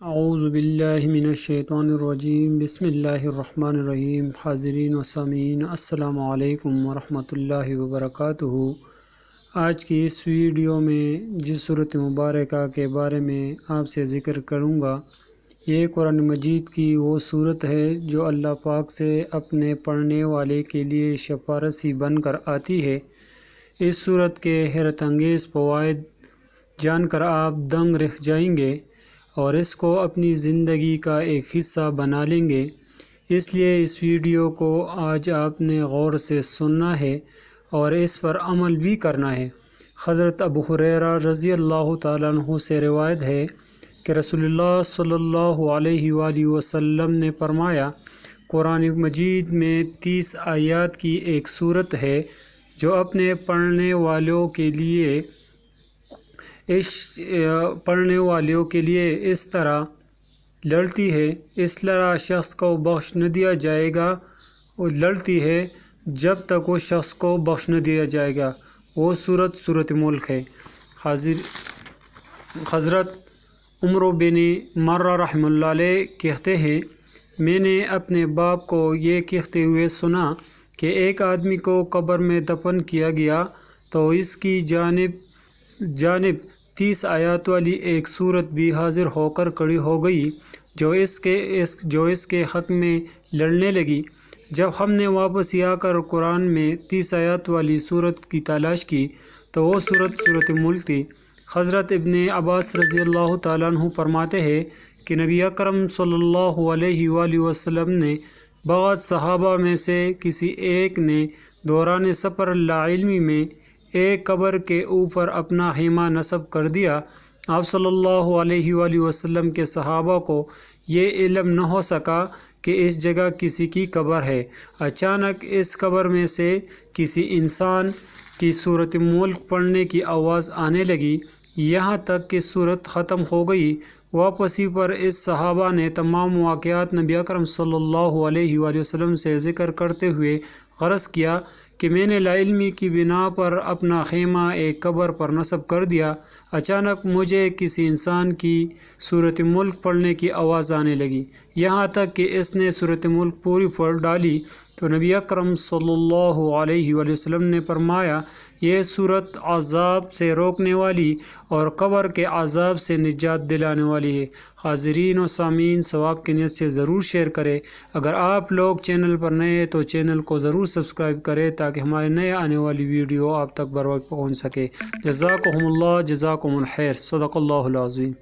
اعوذ باللہ من الشیطان الرجیم بسم اللہ الرحمن الرحیم۔ حاضرین و سامعین السلام علیکم ورحمۃ اللہ وبرکاتہ۔ آج کی اس ویڈیو میں جس صورت مبارکہ کے بارے میں آپ سے ذکر کروں گا، یہ قرآن مجید کی وہ صورت ہے جو اللہ پاک سے اپنے پڑھنے والے کے لیے شفارسی بن کر آتی ہے۔ اس صورت کے حیرت انگیز فوائد جان کر آپ دنگ رہ جائیں گے اور اس کو اپنی زندگی کا ایک حصہ بنا لیں گے۔ اس لیے اس ویڈیو کو آج آپ نے غور سے سننا ہے اور اس پر عمل بھی کرنا ہے۔ حضرت ابو ہریرہ رضی اللہ تعالیٰ عنہ سے روایت ہے کہ رسول اللہ صلی اللہ علیہ وآلہ وسلم نے فرمایا، قرآن مجید میں 30 آیات کی ایک صورت ہے جو اپنے پڑھنے والوں کے لیے اس طرح لڑتی ہے، اس طرح شخص کو بخش نہ دیا جائے گا، اور لڑتی ہے جب تک وہ شخص کو بخش نہ دیا جائے گا۔ وہ سورت ملک ہے۔ حضرت عمر بن مرہ رحمہ اللہ علیہ کہتے ہیں، میں نے اپنے باپ کو یہ کہتے ہوئے سنا کہ ایک آدمی کو قبر میں دفن کیا گیا تو اس کی جانب 30 آیات والی ایک صورت بھی حاضر ہو کر کھڑی ہو گئی جو اس کے حق میں لڑنے لگی۔ جب ہم نے واپس آ کر قرآن میں 30 آیات والی صورت کی تلاش کی تو وہ صورت ملک تھی۔ حضرت ابن عباس رضی اللہ تعالیٰ عنہ فرماتے ہیں کہ نبی اکرم صلی اللہ علیہ وآلہ وسلم نے بعض صحابہ میں سے کسی ایک نے دوران سفر لاعلمی میں ایک قبر کے اوپر اپنا خیمہ نصب کر دیا۔ آپ صلی اللہ علیہ وآلہ وسلم کے صحابہ کو یہ علم نہ ہو سکا کہ اس جگہ کسی کی قبر ہے۔ اچانک اس قبر میں سے کسی انسان کی سورۃ ملک پڑھنے کی آواز آنے لگی، یہاں تک کہ سورت ختم ہو گئی۔ واپسی پر اس صحابہ نے تمام واقعات نبی اکرم صلی اللہ علیہ وآلہ وسلم سے ذکر کرتے ہوئے عرض کیا کہ میں نے لاعلمی کی بنا پر اپنا خیمہ ایک قبر پر نصب کر دیا۔ اچانک مجھے کسی انسان کی سورۃ ملک پڑھنے کی آواز آنے لگی، یہاں تک کہ اس نے سورۃ ملک پوری پڑھ ڈالی تو نبی اکرم صلی اللہ علیہ وآلہ وسلم نے فرمایا، یہ سورت عذاب سے روکنے والی اور قبر کے عذاب سے نجات دلانے والی ہے۔ حاضرین و سامعین، ثواب کی نیت سے ضرور شیئر کریں۔ اگر آپ لوگ چینل پر نئے ہیں تو چینل کو ضرور سبسکرائب کریں تاکہ ہمارے نئے آنے والی ویڈیو آپ تک بر وقت پہنچ سکے۔ جزاکم اللہ، جزاکم الخیر، صدق اللہ العظیم۔